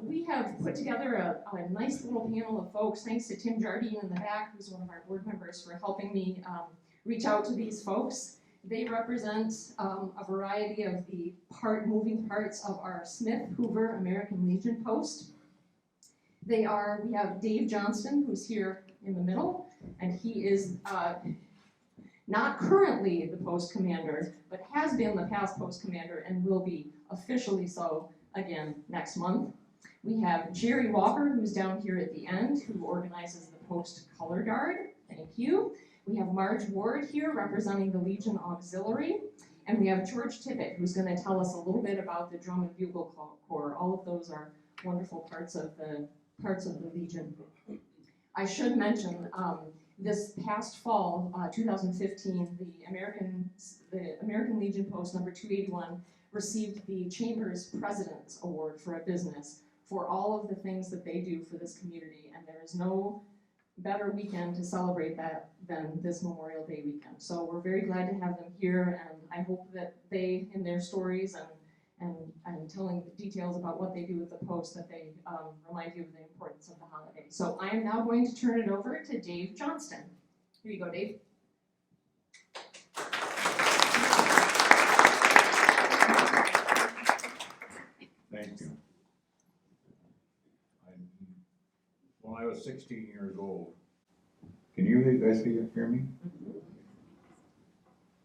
We have put together a nice little panel of folks, thanks to Tim Jardine in the back, who's one of our board members, for helping me reach out to these folks. They represent a variety of the moving parts of our Smith-Hoover American Legion post. We have Dave Johnston, who's here in the middle, and he is not currently the post commander, but has been the past post commander and will be officially so again next month. We have Jerry Walker, who's down here at the end, who organizes the post color guard. Thank you. We have Marge Ward here representing the Legion Auxiliary, and we have George Tippett, who's going to tell us a little bit about the Drum and Bugle Corps. All of those are wonderful parts of the Legion. I should mention this past fall, 2015, the American Legion Post number 281 received the Chamber's President's Award for a business for all of the things that they do for this community, and there is no better weekend to celebrate that than this Memorial Day weekend. So we're very glad to have them here, and I hope that they, in their stories and telling the details about what they do with the post, that they remind you of the importance of the holiday. So I am now going to turn it over to Dave Johnston. Here you go, Dave. Thank you. When I was 16 years old, can you guys hear me?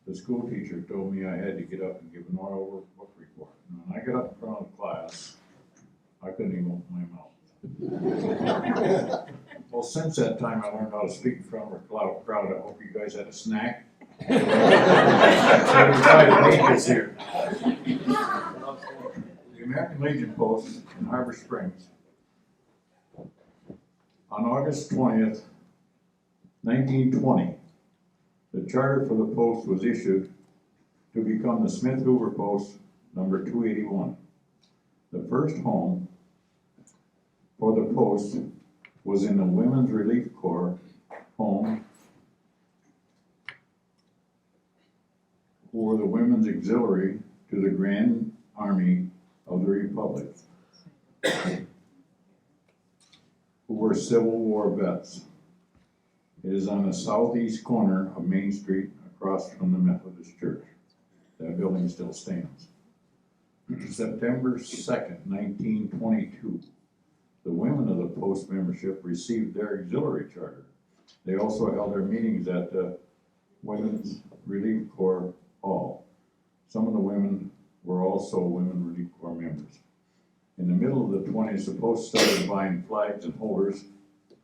The school teacher told me I had to get up and give an oral book report. And when I got up in front of the class, I couldn't even open my mouth. Well, since that time, I learned how to speak in front of a crowd. I hope you guys had a snack. Here. The American Legion Post in Harbor Springs. On August 20th, 1920, the charter for the post was issued to become the Smith-Hoover Post number 281. The first home for the post was in the Women's Relief Corps home, or the Women's Auxiliary to the Grand Army of the Republic, who were Civil War vets. It is on the southeast corner of Main Street across from the Methodist Church. That building still stands. September 2nd, 1922, the women of the post membership received their auxiliary charter. They also held their meetings at the Women's Relief Corps Hall. Some of the women were also Women Relief Corps members. In the middle of the 20s, the post started buying flags and holders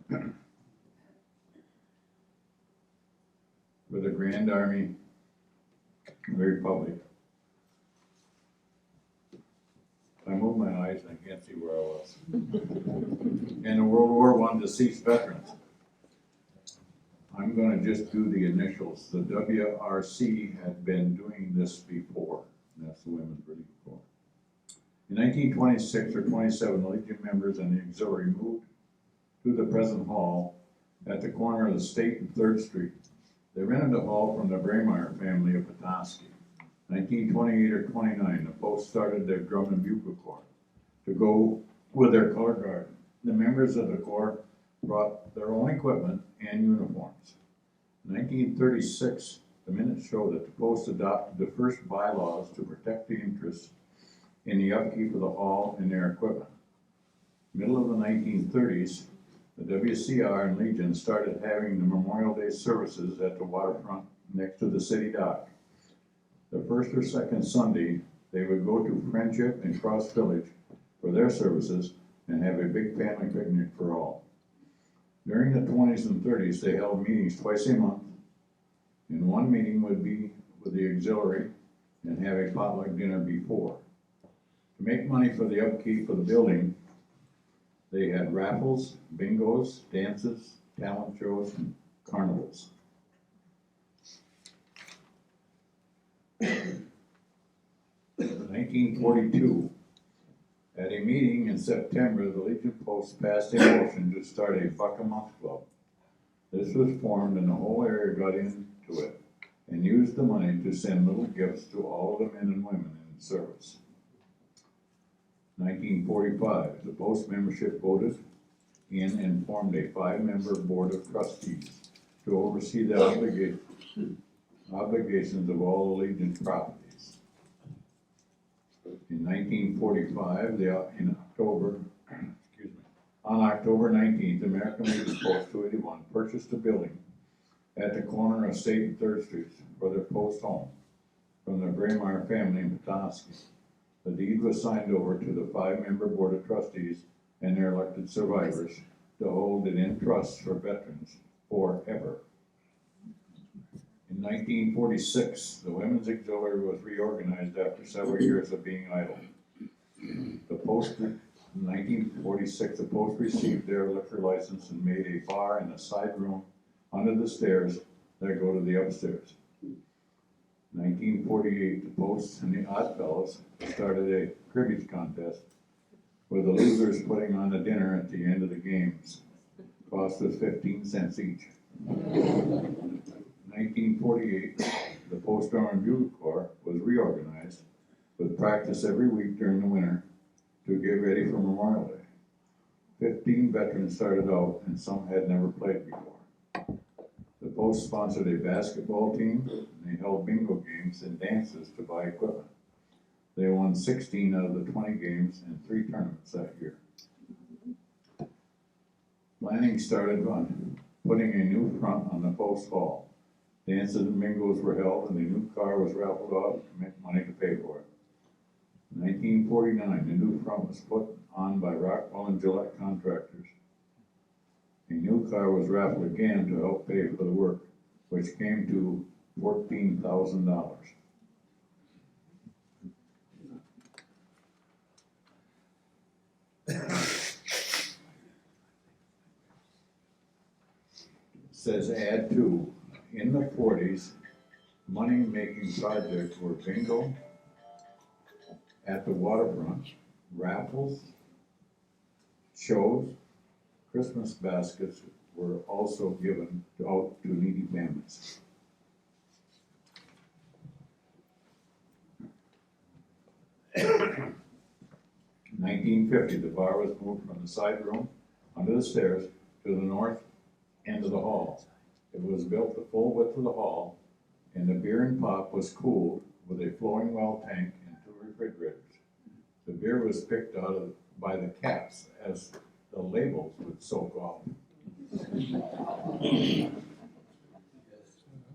for the Grand Army of the Republic. I moved my eyes and I can't see where I was. And the World War I deceased veterans. I'm going to just do the initials. The WRC had been doing this before. That's the Women's Relief Corps. In 1926 or 27, the Legion members and the auxiliary moved to the present hall at the corner of the State and 3rd Street. They rented the hall from the Braemar family of Petoskey. 1928 or 29, the post started their Drum and Bugle Corps to go with their color guard. The members of the Corps brought their own equipment and uniforms. In 1936, the minutes show that the post adopted the first bylaws to protect the interests in the upkeep of the hall and their equipment. Middle of the 1930s, the WCR and Legion started having the Memorial Day services at the waterfront next to the city dock. The first or second Sunday, they would go to Friendship and Cross Village for their services and have a big family picnic for all. During the 20s and 30s, they held meetings twice a month, and one meeting would be with the auxiliary and have a potluck dinner before. To make money for the upkeep of the building, they had raffles, bingos, dances, talent shows, and carnivals. In 1942, at a meeting in September, the Legion Post passed a motion to start a Buck a Month Club. This was formed and the whole area got into it and used the money to send little gifts to all of the men and women in service. 1945, the Post membership voted in and formed a 5-member board of trustees to oversee the obligations of all the Legion's properties. In 1945, on October 19th, American Legion Post 281 purchased a building at the corner of State and 3rd Streets for their post home from the Braemar family in Petoskey. The deed was signed over to the 5-member board of trustees and their elected survivors to hold it in trust for veterans forever. In 1946, the Women's Auxiliary was reorganized after several years of being idle. In 1946, the Post received their liquor license and made a bar in a side room under the stairs that go to the upstairs. 1948, the Post and the Oddfellows started a cribbage contest with the losers putting on a dinner at the end of the games. Cost was 15 cents each. 1948, the Post Army Bugle Corps was reorganized with practice every week during the winter to get ready for Memorial Day. 15 veterans started out and some had never played before. The Post sponsored a basketball team and they held bingo games and dances to buy equipment. They won 16 out of the 20 games and 3 tournaments that year. Planning started on putting a new front on the Post Hall. Dances and bingos were held and a new car was raffled off to make money to pay for it. In 1949, the new front was put on by Rockwell and Gillette contractors. A new car was raffled again to help pay for the work, which came to $14,000. It says add to. In the 40s, money-making projects were bingo at the waterfront, raffles, shows, Christmas baskets were also given out to needy families. In 1950, the bar was moved from the side room under the stairs to the north end of the hall. It was built the full width of the hall, and the beer and pop was cooled with a flowing well tank and 2 refrigerators. The beer was picked out by the caps as the labels would soak off.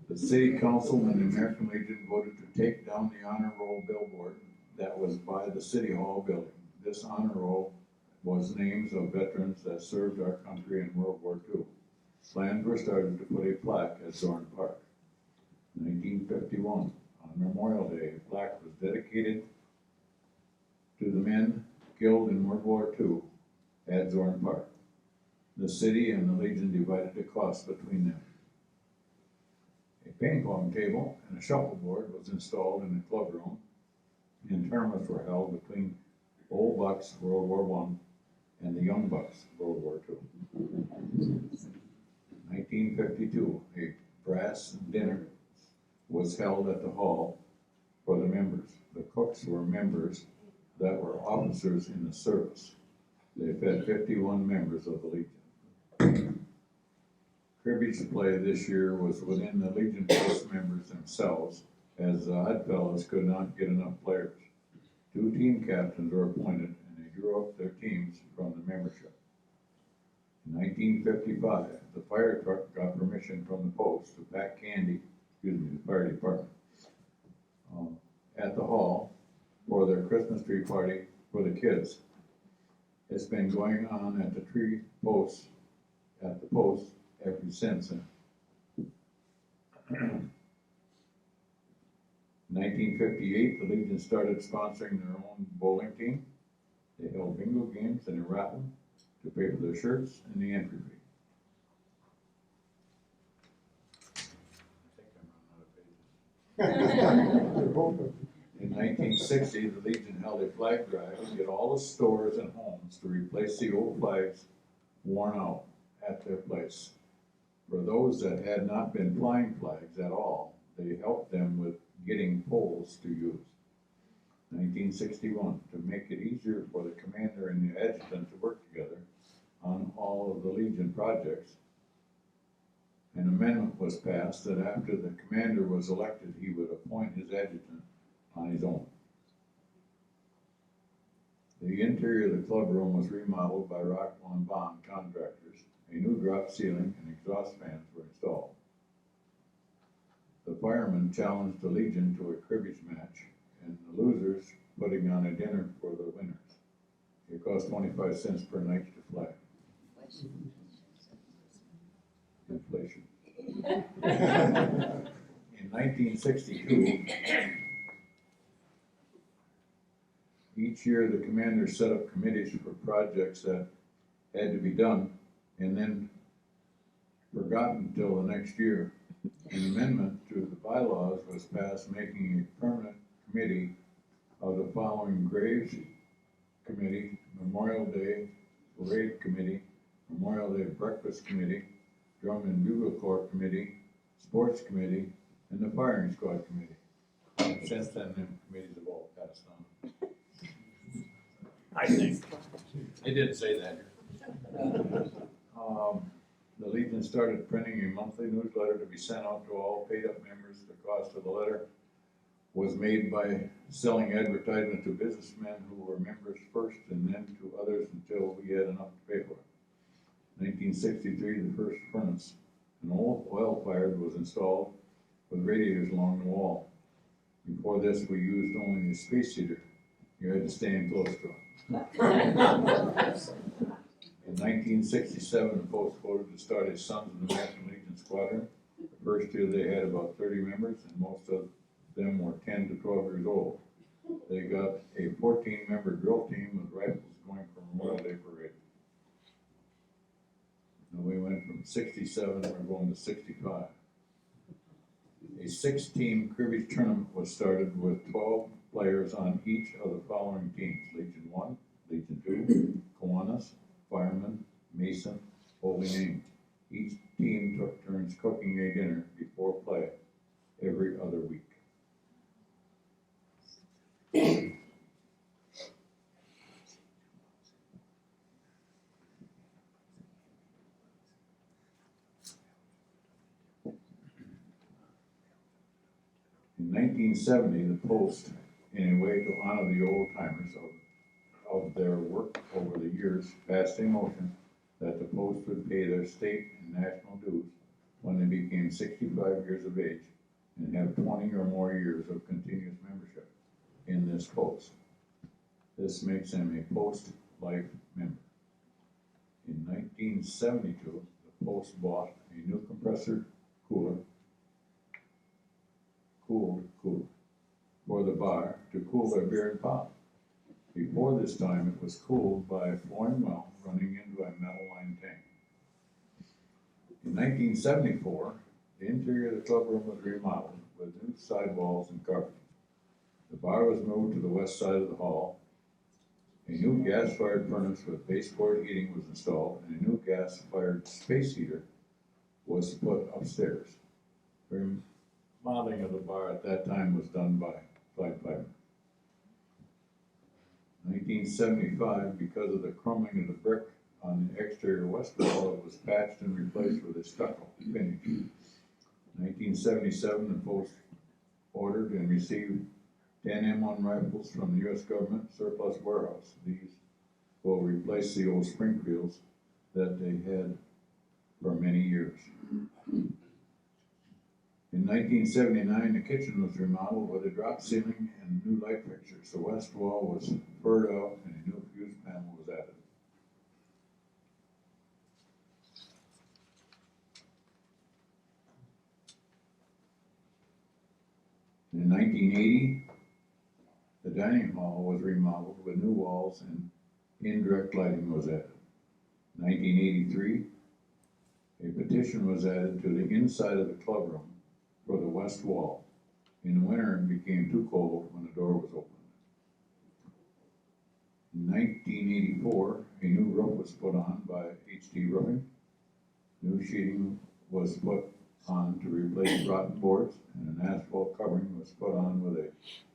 The city council and the American Legion voted to take down the honor roll billboard that was by the city hall building. This honor roll was names of veterans that served our country in World War II. Plans were started to put a plaque at Zorn Park. In 1951, on Memorial Day, a plaque was dedicated to the men killed in World War II at Zorn Park. The city and the Legion divided the cost between them. A ping pong table and a shuffleboard was installed in the club room, and tournaments were held between Old Bucks, World War I, and the Young Bucks, World War II. 1952, a brass dinner was held at the hall for the members. The cooks were members that were officers in the service. They fed 51 members of the Legion. Cribbage play this year was within the Legion Post members themselves, as the Oddfellows could not get enough players. 2 team captains were appointed, and they drew up their teams from the membership. In 1955, the fire truck got permission from the Post to pack candy, the fire department, at the hall for their Christmas tree party for the kids. It's been going on at the post ever since then. 1958, the Legion started sponsoring their own bowling team. They held bingo games and a raffle to pay for their shirts and the entry fee. I think I'm running out of pages. In 1960, the Legion held a flag drive to get all the stores and homes to replace the old flags worn out at their place. For those that had not been flying flags at all, they helped them with getting poles to use. 1961, to make it easier for the commander and the adjutant to work together on all of the Legion projects, an amendment was passed that after the commander was elected, he would appoint his adjutant on his own. The interior of the club room was remodeled by Rockwell and Bond contractors. A new drop ceiling and exhaust fans were installed. The firemen challenged the Legion to a cribbage match, and the losers putting on a dinner for the winners. It cost 25 cents per night to fly. Inflation. In 1962, each year the commander set up committees for projects that had to be done and then forgotten until the next year. An amendment to the bylaws was passed making a permanent committee of the following: Graves Committee, Memorial Day Parade Committee, Memorial Day Breakfast Committee, Drum and Bugle Corps Committee, Sports Committee, and the Firing Squad Committee. And since then, the committees have all passed on. I think. They didn't say that here. The Legion started printing a monthly newsletter to be sent out to all paid-up members. The cost of the letter was made by selling advertisement to businessmen who were members first and then to others until we had enough to pay for it. 1963, the first furnace, an old oil-fired, was installed with radiators along the wall. Before this, we used only a space heater. You had to stand close to it. In 1967, the Post voted to start a Sons of the American Legion Squadron. The first year they had about 30 members, and most of them were 10 to 12 years old. They got a 14-member drill team with rifles going for Memorial Day Parade. And we went from 67, we're going to 65. A 6-team cribbage tournament was started with 12 players on each of the following teams: Legion 1, Legion 2, Kiwanis, Fireman, Mason, Holy Name. Each team took turns cooking a dinner before play every other week. In 1970, the Post, in a way to honor the old timers of their work over the years, passed a motion that the Post would pay their state and national dues when they became 65 years of age and have 20 or more years of continuous membership in this Post. This makes them a Post Life member. In 1972, the Post bought a new compressor cooled cooler for the bar to cool their beer and pop. Before this time, it was cooled by a flowing well running into a metal lined tank. In 1974, the interior of the club room was remodeled with new sidewalls and carpeting. The bar was moved to the west side of the hall. A new gas-fired furnace with baseboard heating was installed, and a new gas-fired space heater was put upstairs. The remodeling of the bar at that time was done by Clyde Piper. 1975, because of the crumbling of the brick on the exterior west wall, it was patched and replaced with a stucco finish. 1977, the Post ordered and received 10 M1 rifles from the U.S. government surplus warehouse. These will replace the old Springfields that they had for many years. In 1979, the kitchen was remodeled with a drop ceiling and new light fixtures. The west wall was furred out and a new fuse panel was added. In 1980, the dining hall was remodeled with new walls and indirect lighting was added. 1983, a petition was added to the inside of the club room for the west wall. In the winter, it became too cold when the door was opened. In 1984, a new roof was put on by HT Roofing. New sheeting was put on to replace rotten boards, and an asphalt covering was put on with a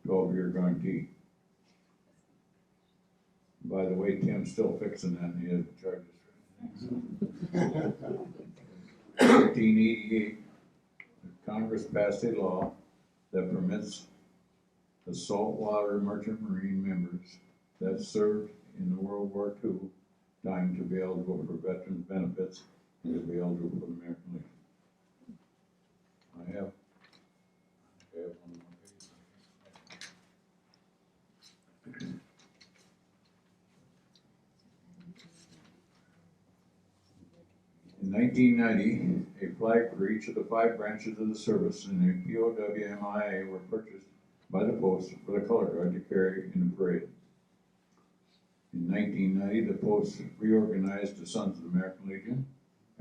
12-year guarantee. By the way, Tim's still fixing that and he hasn't charged us. 1888, Congress passed a law that permits the saltwater merchant marine members that served in the World War II time to be eligible for veterans benefits and to be eligible for the American Legion. I have one more page. In 1990, a flag for each of the 5 branches of the service in the POW-MIA were purchased by the post for the color guard to carry in the parade. In 1990, the post reorganized the Sons of the American Legion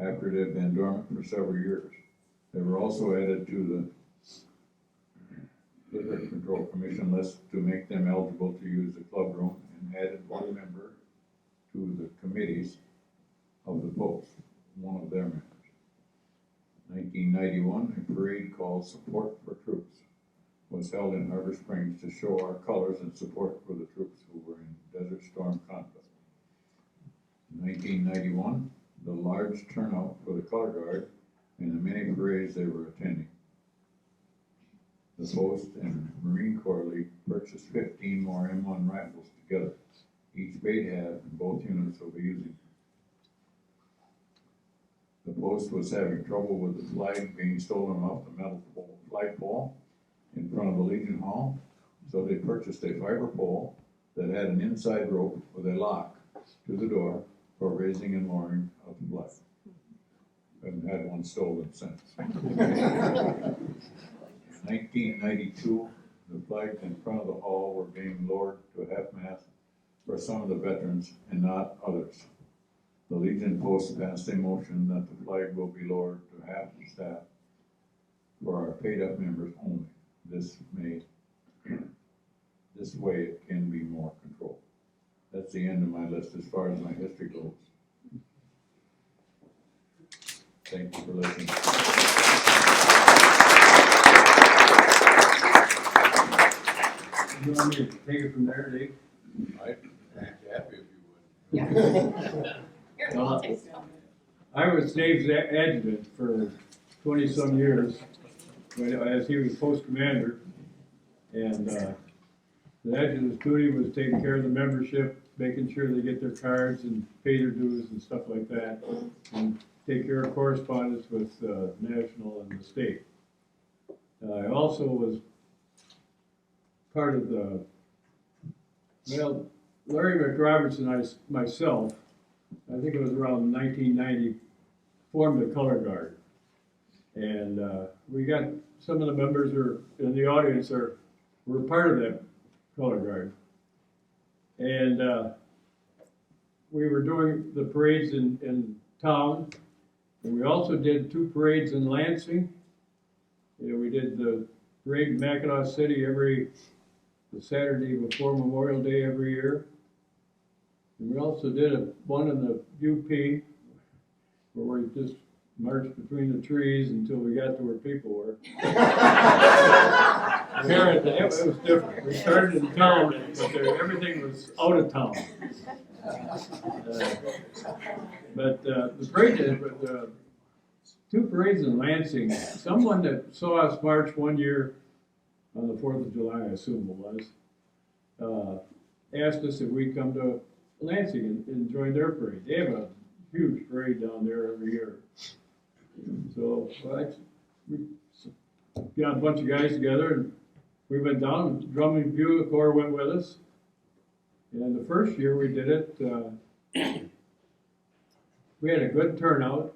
after it had been dormant for several years. They were also added to the Liquor Control Commission list to make them eligible to use the club room, and added 1 member to the committees of the post, one of their members. 1991, a parade called Support for Troops was held in Harbor Springs to show our colors and support for the troops who were in Desert Storm conflict. In 1991, the large turnout for the color guard and the many parades they were attending. The Post and Marine Corps League purchased 15 more M1 rifles together. Each Bait have and both units will be using. The Post was having trouble with the flag being stolen off the metal flagpole in front of the Legion Hall, so they purchased a fiber pole that had an inside rope with a lock to the door for raising and lowering of the flag. Haven't had one stolen since. 1992, the flags in front of the hall were being lowered to half-mast for some of the veterans and not others. The Legion Post passed a motion that the flag will be lowered to half the staff for our paid-up members only. This way it can be more controlled. That's the end of my list as far as my history goes. Thank you for listening. You want me to take it from there, Dave? I'd be happy if you would. Yeah. Here, I'll take it. I was Dave's adjutant for 20-some years, as he was post commander, and the adjutant's duty was taking care of the membership, making sure they get their cards and pay their dues and stuff like that, and take care of correspondence with national and the state. I also was part of the, well, Larry McRoberts and myself, I think it was around 1990, formed the color guard. And we got some of the members are in the audience were part of that color guard. And we were doing the parades in town, and we also did 2 parades in Lansing. You know, we did the parade in Mackinac City the Saturday before Memorial Day every year. And we also did one in the UP where we just marched between the trees until we got to where people were. Apparently, it was different. We started in town, but everything was out of town. But the parade, the 2 parades in Lansing, someone that saw us march one year on the 4th of July, I assume it was, asked us if we'd come to Lansing and join their parade. They have a huge parade down there every year. So we got a bunch of guys together and we went down, and Drum and Bugle Corps went with us. And the first year we did it, we had a good turnout,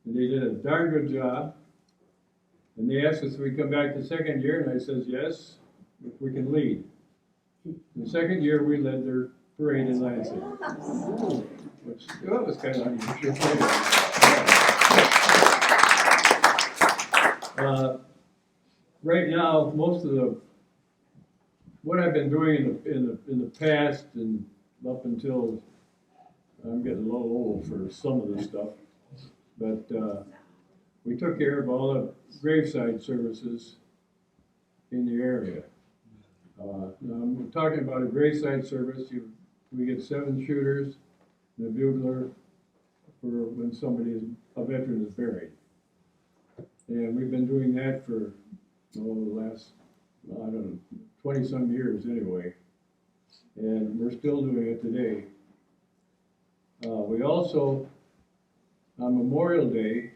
and they did a darn good job. And they asked us if we come back the second year, and I says yes, if we can lead. The second year we led their parade in Lansing, which was kind of unusual. Right now, most of what I've been doing in the past and up until I'm getting a little old for some of this stuff, but we took care of all the graveside services in the area. Now I'm talking about a graveside service. we get 7 shooters, and a bugler for when a veteran is buried. And we've been doing that for, the last, I don't know, 20-some years anyway. And we're still doing it today. We also, on Memorial Day,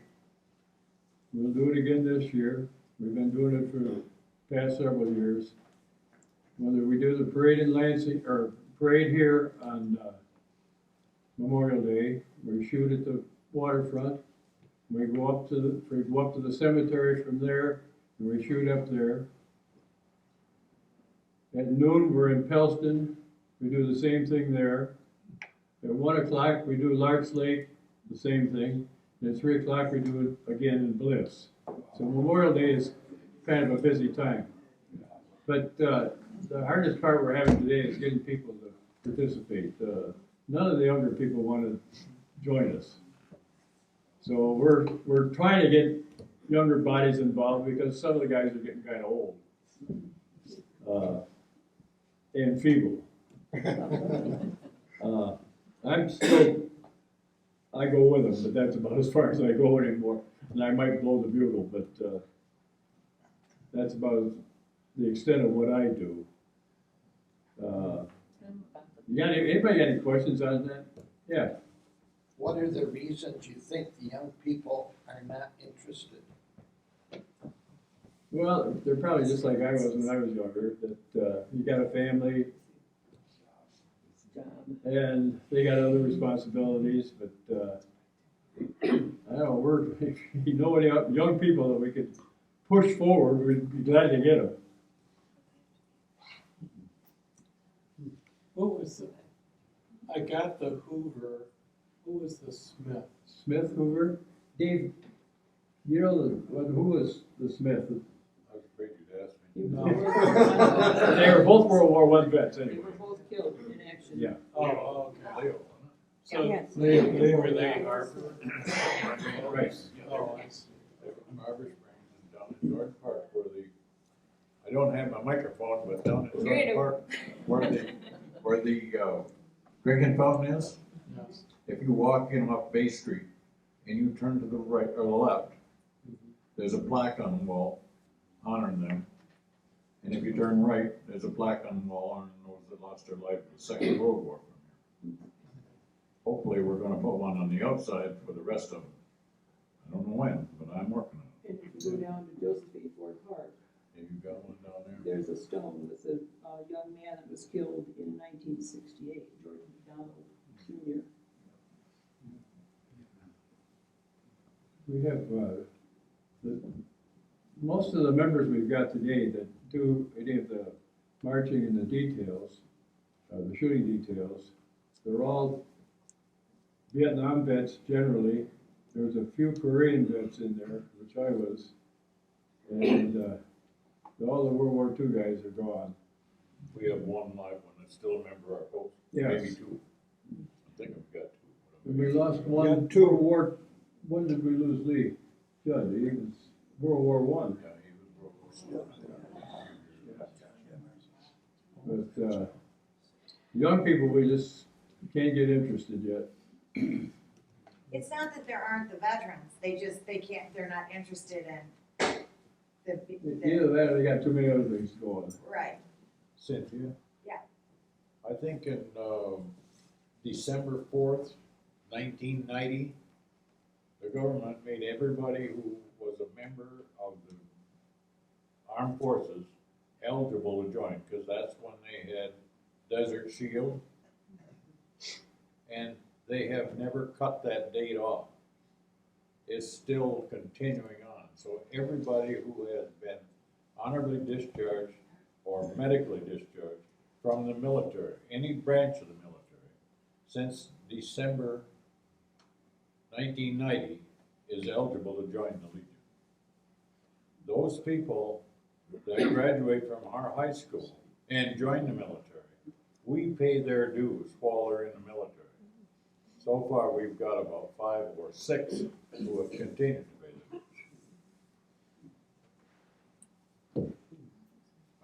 we'll do it again this year. We've been doing it for the past several years. Whether we do the parade in Lansing, or parade here on Memorial Day, we shoot at the waterfront. We go up to the cemetery from there, and we shoot up there. At noon, we're in Pelston. We do the same thing there. At 1 o'clock, we do Larks Lake, the same thing. And at 3 o'clock, we do it again in Bliss. So Memorial Day is kind of a busy time. But the hardest part we're having today is getting people to participate. None of the younger people want to join us. So we're trying to get younger bodies involved because some of the guys are getting kind of old and feeble. I go with them, but that's about as far as I go anymore. And I might blow the bugle, but that's about the extent of what I do. Anybody got any questions on that? Yeah. What are the reasons you think the young people are not interested? Well, they're probably just like I was when I was younger, that you got a family and they got other responsibilities, but I don't know, if you know any young people that we could push forward, we'd be glad to get them. What was the, I got the Hoover, who was the Smith? Smith-Hoover? Dave, you know who was the Smith? I was afraid you'd ask me. No. They were both World War I vets They anyway. were both killed in action. Yeah. Oh, okay. Leo, So, Yes. were they Harper? Right. Oh, I see. they were from Harbor Springs and down in Jordan Park I don't have my microphone, but down in Jordan Park, where the drinking fountain is, Yes. if you walk in off Bay Street and you turn to the right or the left, there's a plaque on the wall honoring them. And if you turn right, there's a plaque on the wall honoring those that lost their life in the Second World War from here. Hopefully, we're gonna put one on the outside for the rest of them. I don't know when, but I'm working on it. And if you go down to Josephine Ford Park, Have you got one down there? there's a stone with a young man that was killed in 1968, George McDonald Jr. We have, most of the members we've got today that do any of the marching and the details, the shooting details, they're all Vietnam vets generally. There's a few Korean vets in there, which I was, and all the World War II guys are gone. We have one live one that's still a member of our post, Yes. maybe two. I think we've got two. And we lost one, World War, when did we lose Lee? Judd, he was World War I. Yeah, he was World War II. But young people, we just can't get interested yet. It's not that there aren't the veterans, they can't, they're not interested in Either that or they got too many other things going. right. Cynthia? Yeah. I think in December 4th, 1990, the government made everybody who was a member of the armed forces eligible to join, because that's when they had Desert Shield. And they have never cut that date off. It's still continuing on. So everybody who has been honorably discharged or medically discharged from the military, any branch of the military, since December 1990 is eligible to join the Legion. Those people that graduate from our high school and join the military, we pay their dues while they're in the military. So far, we've got about 5 or 6 who have continued to pay their dues.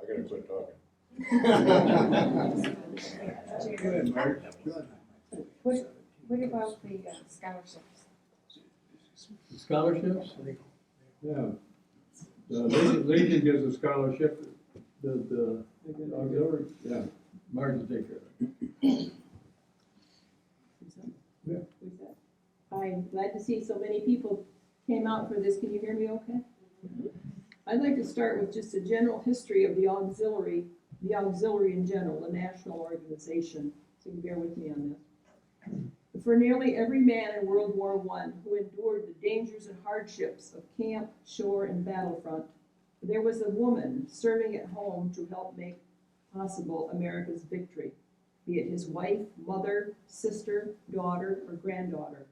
I gotta quit talking. Go ahead, Mark. What about the scholarships? Scholarships? Yeah. The Legion gives a scholarship, the auxiliary, yeah, Marge will take care of it. Yeah. Who's that? I'm glad to see so many people came out for this. Can you hear me okay? I'd like to start with just a general history of the auxiliary in general, the national organization. So you can bear with me on this. For nearly every man in World War I who endured the dangers and hardships of camp, shore, and battlefront, there was a woman serving at home to help make possible America's victory, be it his wife, mother, sister, daughter, or granddaughter.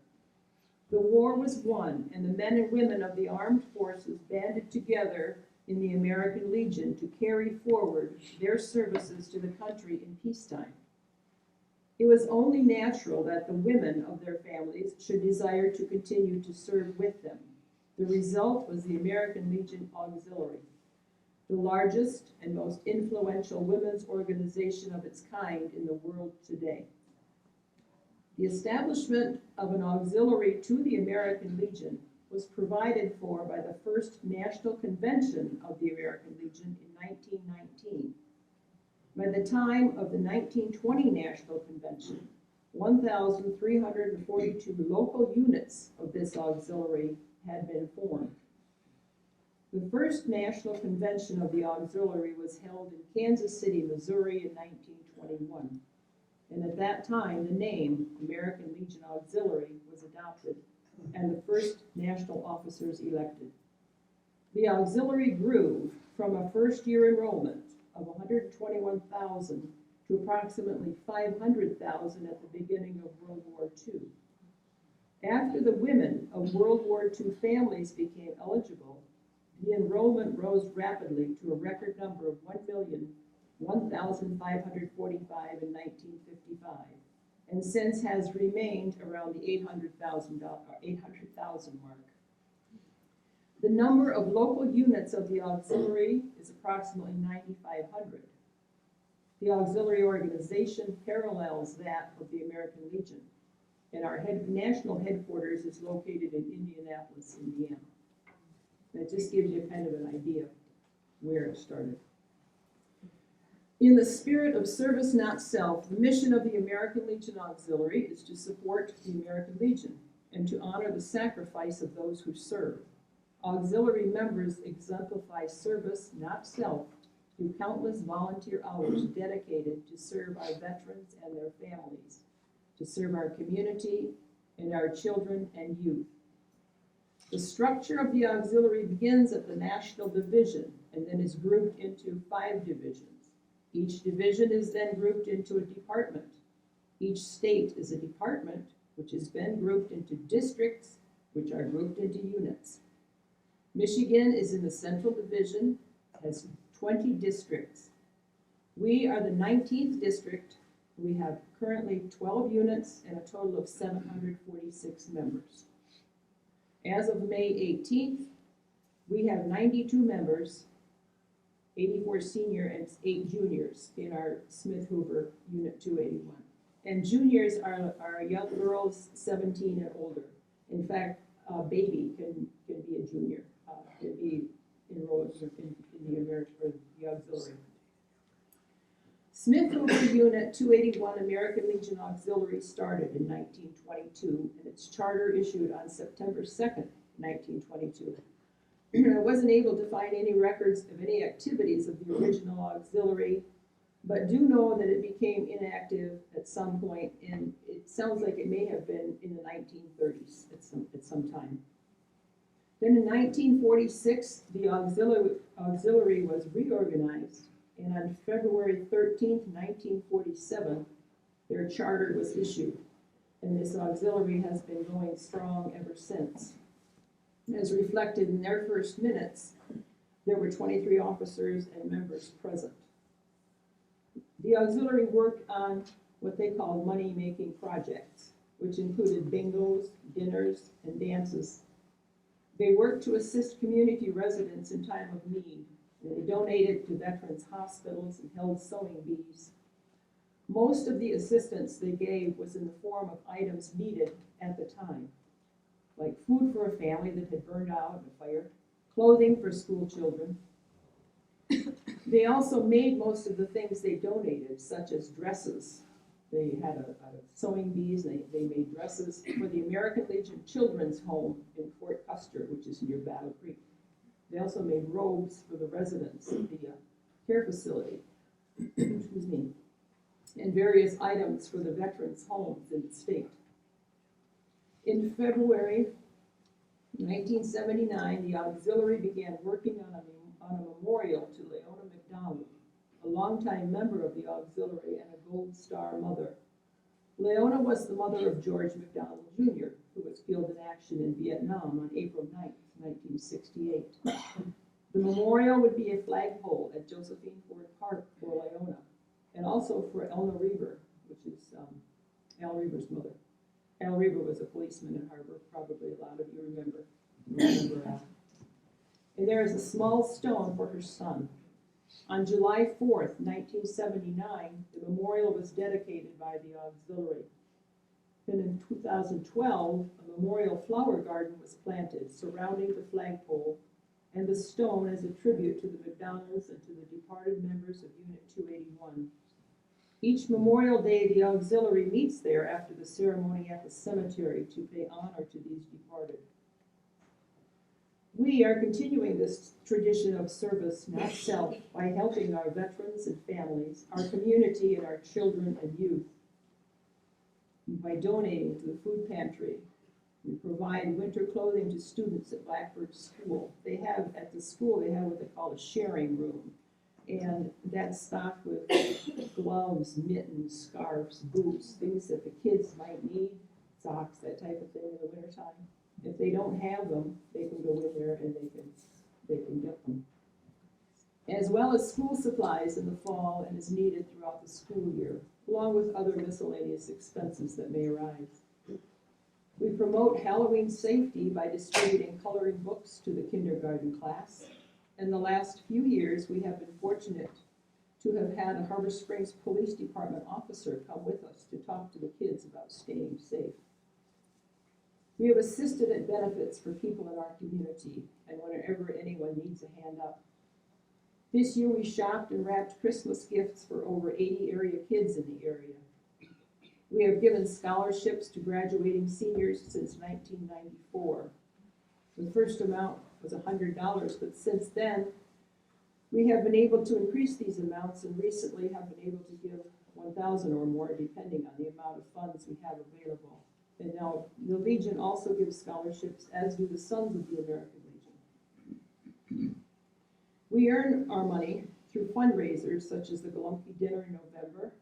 The war was won, and the men and women of the armed forces banded together in the American Legion to carry forward their services to the country in peacetime. It was only natural that the women of their families should desire to continue to serve with them. The result was the American Legion Auxiliary, the largest and most influential women's organization of its kind in the world today. The establishment of an auxiliary to the American Legion was provided for by the first National Convention of the American Legion in 1919. By the time of the 1920 National Convention, 1,342 local units of this auxiliary had been formed. The first National Convention of the Auxiliary was held in Kansas City, Missouri in 1921. And at that time, the name American Legion Auxiliary was adopted and the first national officers elected. The auxiliary grew from a first-year enrollment of 121,000 to approximately 500,000 at the beginning of World War II. After the women of World War II families became eligible, the enrollment rose rapidly to a record number of 1,545 in 1955, and since has remained around the 800,000 mark. The number of local units of the auxiliary is approximately 9,500. The auxiliary organization parallels that of the American Legion, and our national headquarters is located in Indianapolis, Indiana. That just gives you kind of an idea where it started. In the spirit of service, not self, the mission of the American Legion Auxiliary is to support the American Legion and to honor the sacrifice of those who serve. Auxiliary members exemplify service, not self, through countless volunteer hours dedicated to serve our veterans and their families, to serve our community and our children and youth. The structure of the auxiliary begins at the National Division and then is grouped into 5 divisions. Each division is then grouped into a department. Each state is a department, which has been grouped into districts, which are grouped into units. Michigan is in the Central Division, has 20 districts. We are the 19th district. We have currently 12 units and a total of 746 members. As of May 18th, we have 92 members, 84 senior and 8 juniors in our Smith-Hoover Unit 281. And juniors are young girls 17 and older. In fact, a baby can be a junior, can be enrolled in the auxiliary. Smith-Hoover Unit 281 American Legion Auxiliary started in 1922, and its charter issued on September 2nd, 1922. I wasn't able to find any records of any activities of the original auxiliary, but do know that it became inactive at some point, and it sounds like it may have been in the 1930s at some time. Then in 1946, the auxiliary was reorganized, and on February 13th, 1947, their charter was issued, and this auxiliary has been going strong ever since. As reflected in their first minutes, there were 23 officers and members present. The auxiliary worked on what they called money-making projects, which included bingos, dinners, and dances. They worked to assist community residents in time of need, They donated to veterans' hospitals and held sewing bees. Most of the assistance they gave was in the form of items needed at the time, like food for a family that had burned out in a fire, clothing for school children. They also made most of the things they donated, such as dresses. They had a sewing bees, they made dresses for the American Legion Children's Home in Fort Custer, which is near Battle Creek. They also made robes for the residents of the care facility, excuse me, and various items for the veterans' homes in the state. In February 1979, the auxiliary began working on a memorial to Leona McDonald, a longtime member of the auxiliary and a Gold Star mother. Leona was the mother of George McDonald Jr., who was killed in action in Vietnam on April 9, 1968. The memorial would be a flagpole at Josephine Ford Park for Leona, and also for Elna Reaver, which is Al Reaver's mother. Al Reaver was a policeman in Harbor, probably a lot of you remember Al. And there is a small stone for her son. On July 4th, 1979, the memorial was dedicated by the auxiliary. Then in 2012, a memorial flower garden was planted surrounding the flagpole and the stone as a tribute to the McDonalds and to the departed members of Unit 281. Each Memorial Day, the auxiliary meets there after the ceremony at the cemetery to pay honor to these departed. We are continuing this tradition of service, not self, by helping our veterans and families, our community, and our children and youth. By donating to the food pantry, we provide winter clothing to students at Blackbird School. At the school, they have what they call a sharing room. And that's stocked with gloves, mittens, scarves, boots, things that the kids might need, socks, that type of thing in the wintertime. If they don't have them, they can go in there and they can get them. As well as school supplies in the fall and as needed throughout the school year, along with other miscellaneous expenses that may arise. We promote Halloween safety by distributing coloring books to the kindergarten class. In the last few years, we have been fortunate to have had a Harbor Springs Police Department officer come with us to talk to the kids about staying safe. We have assisted at benefits for people in our community and whenever anyone needs a hand up. This year we shopped and wrapped Christmas gifts for over 80 area kids in the area. We have given scholarships to graduating seniors since 1994. The first amount was $100, but since then we have been able to increase these amounts and recently have been able to give 1,000 or more depending on the amount of funds we have available. And now the Legion also gives scholarships, as do the Sons of the American Legion. We earn our money through fundraisers such as the Galunky Dinner in November,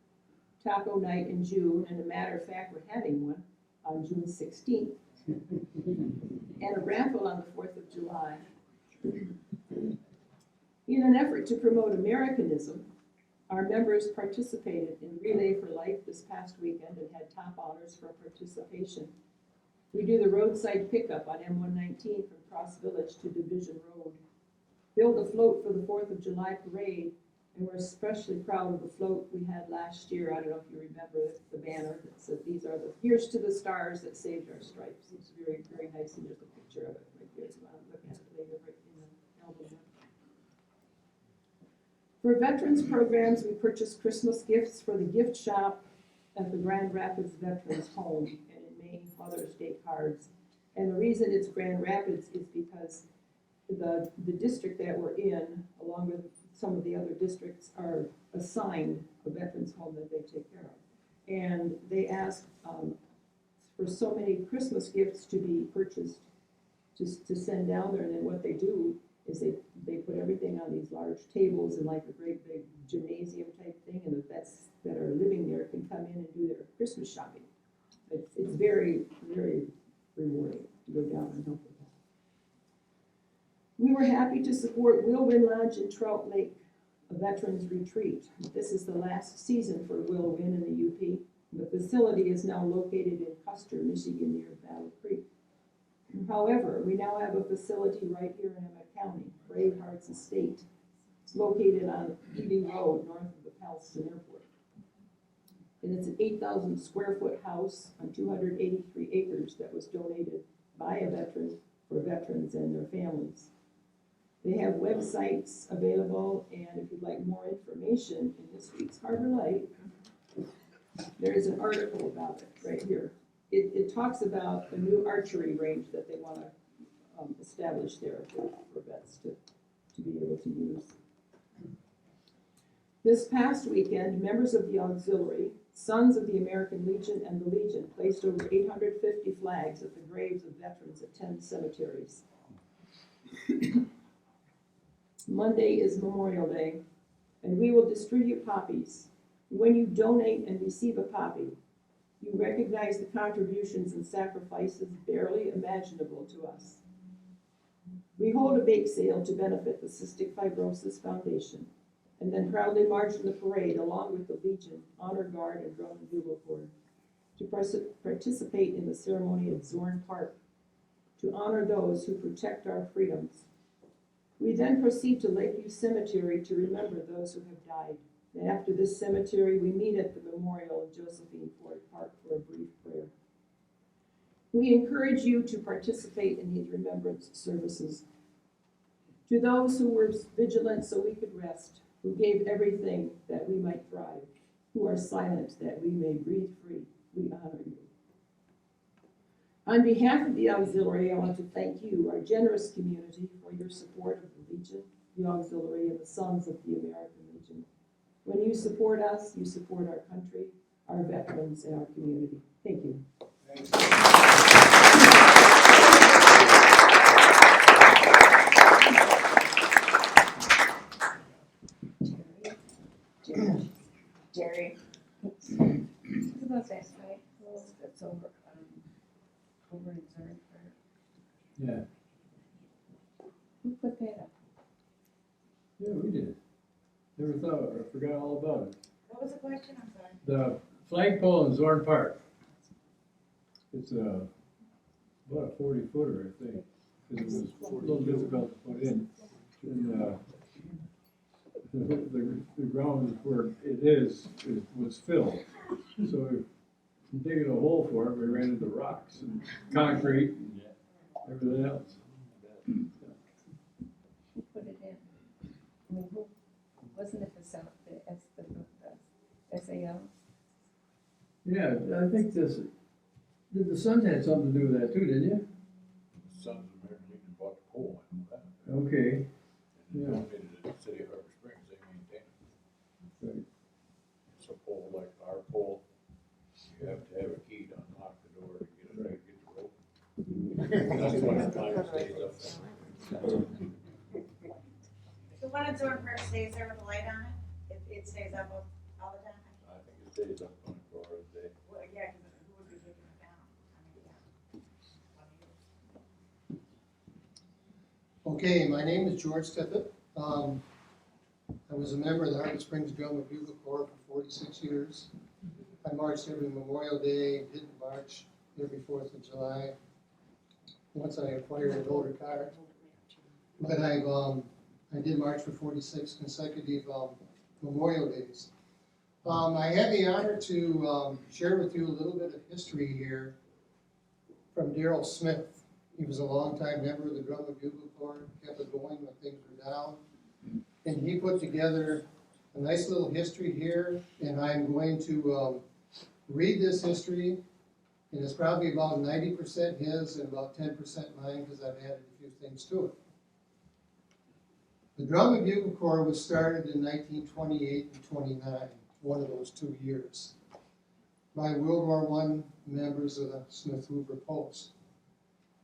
Taco Night in June, and a matter of fact, we're having one on June 16th, and a raffle on the 4th of July. In an effort to promote Americanism, our members participated in Relay for Life this past weekend and had top honors for participation. We do the roadside pickup on M119 from Cross Village to Division Road. Build a float for the 4th of July parade, and we're especially proud of the float we had last year. I don't know if you remember the banner that said, "These are the here's to the stars that saved our stripes." It's very, very nice, and there's a picture of it right there. So I'm looking at it later right in the album. For veterans programs, we purchase Christmas gifts for the gift shop at the Grand Rapids Veterans Home, and in May, Mother's Day cards. And the reason it's Grand Rapids is because the district that we're in, along with some of the other districts, are assigned a veterans home that they take care of. And they ask for so many Christmas gifts to be purchased to send down there, and then what they do is they put everything on these large tables in like a great big gymnasium type thing, and the vets that are living there can come in and do their Christmas shopping. It's very, very rewarding to go down and help with that. We were happy to support Will Win Lodge in Trout Lake, a veterans retreat. This is the last season for Will Win in the UP. The facility is now located in Custer, Michigan, near Battle Creek. However, we now have a facility right here in Emmett County, Brave Hearts Estate. It's located on Ealing Road, north of the Palestine Airport. And it's an 8,000 square foot house on 283 acres that was donated by a veteran for veterans and their families. They have websites available, and if you'd like more information in this week's Harbor Light, there is an article about it right here. It talks about a new archery range that they want to establish there for vets to be able to use. This past weekend, members of the auxiliary, Sons of the American Legion, and the Legion placed over 850 flags at the graves of veterans at 10 cemeteries. Monday is Memorial Day, and we will distribute poppies. When you donate and receive a poppy, you recognize the contributions and sacrifices barely imaginable to us. We hold a bake sale to benefit the Cystic Fibrosis Foundation, and then proudly march in the parade along with the Legion, Honor Guard, and Drum and Bugle Corps to participate in the ceremony at Zorn Park to honor those who protect our freedoms. We then proceed to Lakeview Cemetery to remember those who have died. And after this cemetery, we meet at the memorial in Josephine Ford Park for a brief prayer. We encourage you to participate in these remembrance services. To those who were vigilant so we could rest, who gave everything that we might thrive, who are silent that we may breathe free, we honor you. On behalf of the auxiliary, I want to thank you, our generous community, for your support of the Legion, the auxiliary, and the Sons of the American Legion. When you support us, you support our country, our veterans, and our community. Thank you. Jerry. Who's about that, right? That's over in Zorn Park. Yeah, Who put that up? yeah, we did. Never thought, I forgot all about it. What was the question? I'm sorry. The flagpole in Zorn Park. It's about a 40-footer, I think, because it was a little difficult to put in. And, the ground where it was filled. So we digging a hole for it, we ran into rocks and concrete and everything else. Who put it in? I mean, who, wasn't it the SAL? Yeah, I think the Sons had something to do with that too, didn't you? The Sons of American Legion bought the pole, I know that. Okay, And yeah. donated it to the city of Harbor Springs, they maintain it. Right. It's a pole like our pole, you have to have a key to unlock the door to get it, right, get the rope. That's why the time stays up there. The one at Zorn Park stays there with the light on it? It stays up all the time? I think it stays up 24 hours a day. Well, yeah, because who would be taking it down? I mean, Okay, my name is George Tippett. I was a member of the Harbor Springs Drum and Bugle Corps for 46 years. I marched every Memorial Day, didn't march every 4th of July. Once I acquired an older car. But I did march for 46 consecutive Memorial Days. I had the honor to share with you a little bit of history here from Darrell Smith. He was a longtime member of the Drum and Bugle Corps, kept it going when things were down. And he put together a nice little history here, and I'm going to read this history, and it's probably about 90% his and about 10% mine because I've added a few things to it. The Drum and Bugle Corps was started in 1928 and 29, one of those 2 years, by World War I members of the Smith-Hoover Post.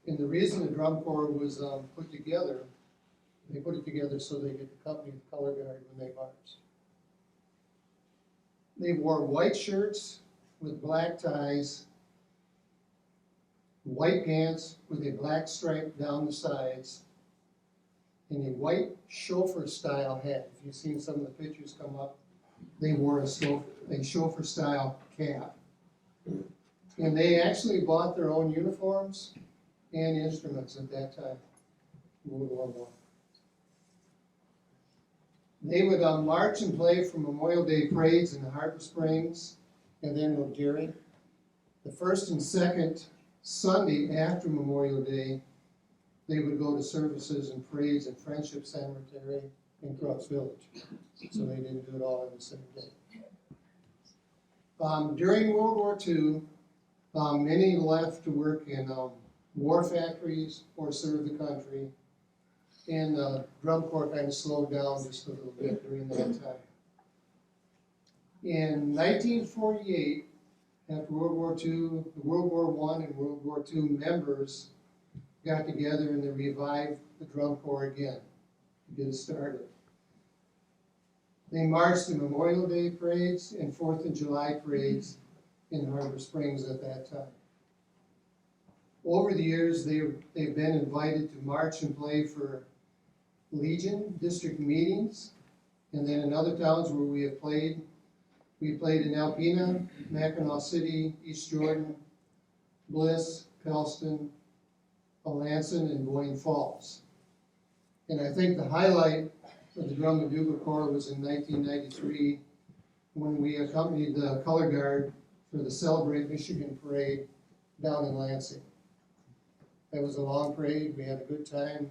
And the reason the Drum Corps was put together, they put it together so they could accompany the color guard when they marched. They wore white shirts with black ties, white pants with a black stripe down the sides, and a white chauffeur-style hat. If you've seen some of the pictures come up, they wore a chauffeur-style cap. And they actually bought their own uniforms and instruments at that time, World War I. They would march and play for Memorial Day parades in the Harbor Springs and then O'Leary. The first and second Sunday after Memorial Day, they would go to services and parades in Friendship Cemetery in Crux Village. So they didn't do it all in the same day. During World War II, many left to work in war factories or serve the country. And the drum corps kind of slowed down just a little bit during that time. In 1948, after World War II, the World War I and World War II members got together and they revived the drum corps again to get it started. They marched in Memorial Day parades and 4th of July parades in Harbor Springs at that time. Over the years, they've been invited to march and play for Legion district meetings, and then in other towns where we have played. We played in Alpena, Mackinac City, East Jordan, Bliss, Pellston, Alanson, and Boyne Falls. And I think the highlight of the Drum and Bugle Corps was in 1993 when we accompanied the Color Guard for the Celebrate Michigan Parade down in Lansing. That was a long parade. We had a good time.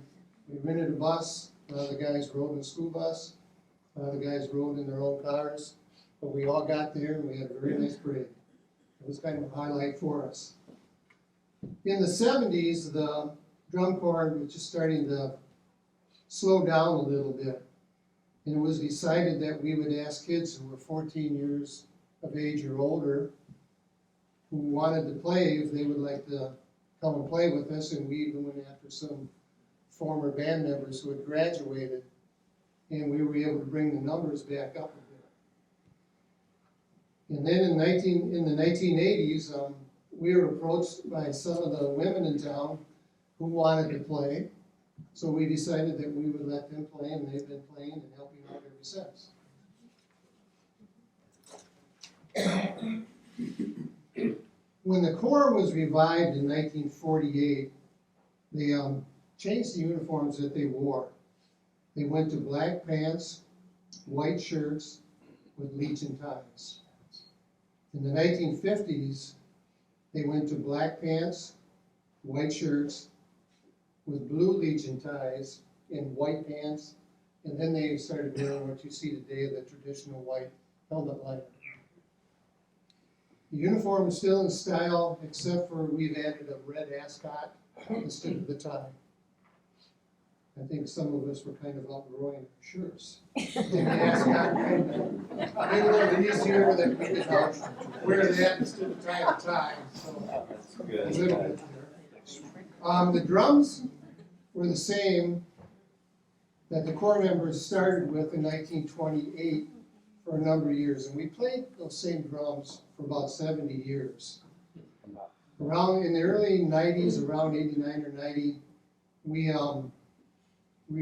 We rented a bus. A lot of the guys rode in a school bus. A lot of the guys rode in their own cars. But we all got there and we had a very nice parade. It was kind of a highlight for us. In the 70s, the drum corps was just starting to slow down a little bit. And it was decided that we would ask kids who were 14 years of age or older who wanted to play if they would like to come and play with us, and we even went after some former band members who had graduated, and we were able to bring the numbers back up a bit. And then in the 1980s, we were approached by some of the women in town who wanted to play, so we decided that we would let them play, and they've been playing and helping out ever since. When the Corps was revived in 1948, they changed the uniforms that they wore. They went to black pants, white shirts with Legion ties. In the 1950s, they went to black pants, white shirts with blue Legion ties and white pants, and then they started wearing what you see today, the traditional white helmet liner. The uniform is still in style, except for we've added a red ascot instead of the tie. I think some of us were kind of outgrowing our shirts. The ascot made it a little easier that we could wear that instead of tying a tie. So a little bit there. The drums were the same that the Corps members started with in 1928 for a number of years, and we played those same drums for about 70 years. Around in the early 90s, around 89 or 90, we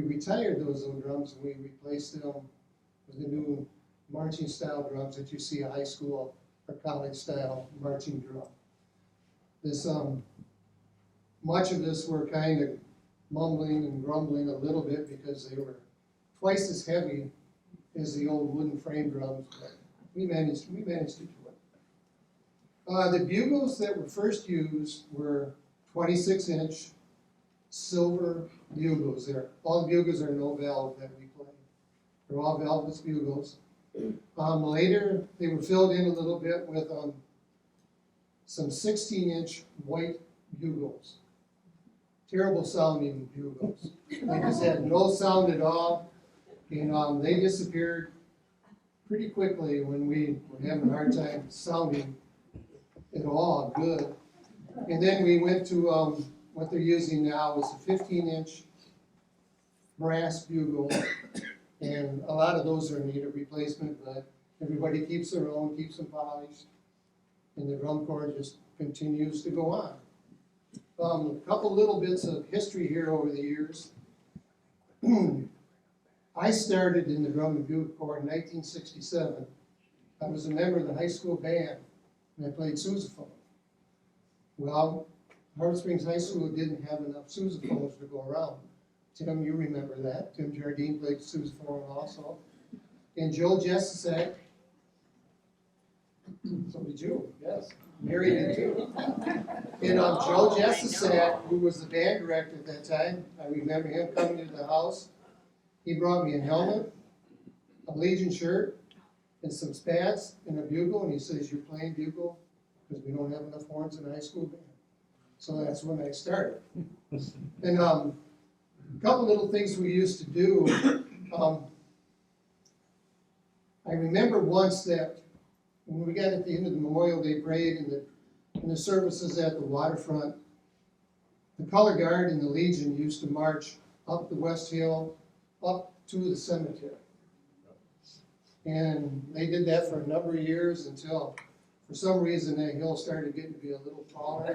retired those old drums and we replaced them with the new marching style drums that you see a high school or college style marching drum. This much of this were kind of mumbling and grumbling a little bit because they were twice as heavy as the old wooden frame drums, but we managed to do it. The bugles that were first used were 26-inch silver bugles. All the bugles are no valve that we play. They're all valveless bugles. Later, they were filled in a little bit with some 16-inch white bugles. Terrible sounding bugles. They just had no sound at all. And they disappeared pretty quickly when we were having a hard time sounding at all good. And then we went to what they're using now is a 15-inch brass bugle. And a lot of those are in need of replacement, but everybody keeps their own, keeps them polished. And the drum corps just continues to go on. A couple little bits of history here over the years. I started in the Drum and Bugle Corps in 1967. I was a member of the high school band, and I played sousaphone. Well, Harbor Springs High School didn't have enough sousaphones to go around. Tim, you remember that. Tim Jardine played sousaphone also. And Joe Jessusak. So did you, yes. Mary did too. And Joe Jessusak, who was the band director at that time, I remember him coming to the house. He brought me a helmet, a Legion shirt, and some spats and a bugle, and he says, "You're playing bugle because we don't have enough horns in a high school band." So that's when I started. And a couple little things we used to do. I remember once that when we got at the end of the Memorial Day parade and the services at the waterfront, the color guard and the Legion used to march up the West Hill, up to the cemetery. And they did that for a number of years until, for some reason, that hill started getting to be a little taller.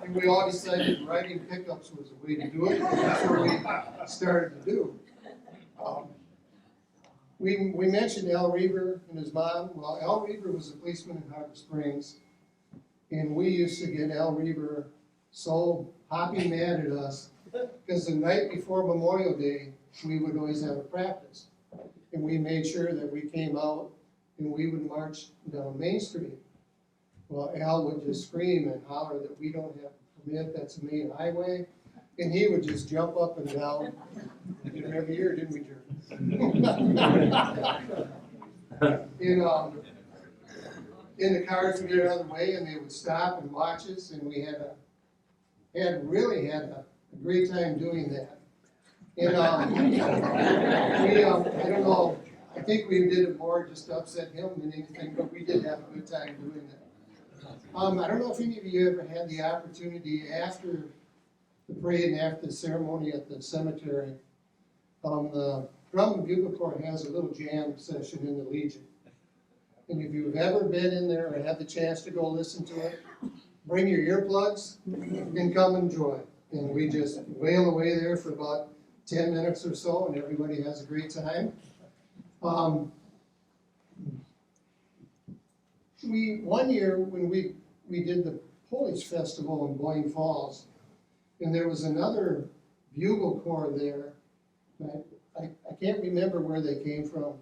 And we all decided riding pickups was the way to do it, and that's what we started to do. We mentioned Al Reaver and his mom. Well, Al Reaver was a policeman in Harbor Springs, and we used to get Al Reaver so hoppy mad at us, because the night before Memorial Day, we would always have a practice. And we made sure that we came out and we would march down Main Street. Well, Al would just scream and holler that we don't have a permit, that's a main highway. And he would just jump up and down. We did it every year, didn't we, Jerry? And the cars would get out of the way and they would stop and watch us, and we really had a great time doing that. And I don't know, I think we did it more just to upset him than anything, but we did have a good time doing that. I don't know if any of you ever had the opportunity after the parade and after the ceremony at the cemetery, the Drum and Bugle Corps has a little jam session in the Legion. And if you've ever been in there or had the chance to go listen to it, bring your earplugs and come enjoy. And we just wail away there for about 10 minutes or so, and everybody has a great time. One year when we did the Polish Festival in Boyne Falls, and there was another bugle corps there. I can't remember where they came from,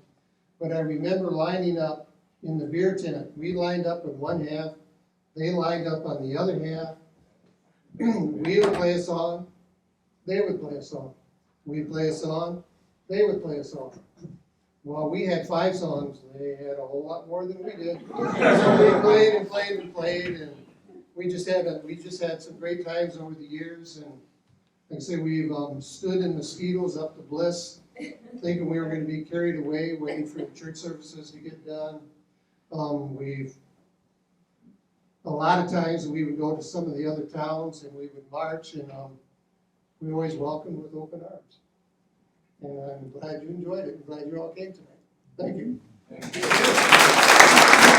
but I remember lining up in the beer tent. We lined up in one half, they lined up on the other half. We would play a song, they would play a song. We'd play a song, they would play a song. Well, we had 5 songs, they had a whole lot more than we did. So we played and played and played, and we just had some great times over the years. And like I say, we've stood in mosquitoes up to Bliss, thinking we were going to be carried away, waiting for the church services to get done. A lot of times we would go to some of the other towns and we would march, and we always welcomed with open arms. And I'm glad you enjoyed it. I'm glad you all came tonight. Thank you. Thank you.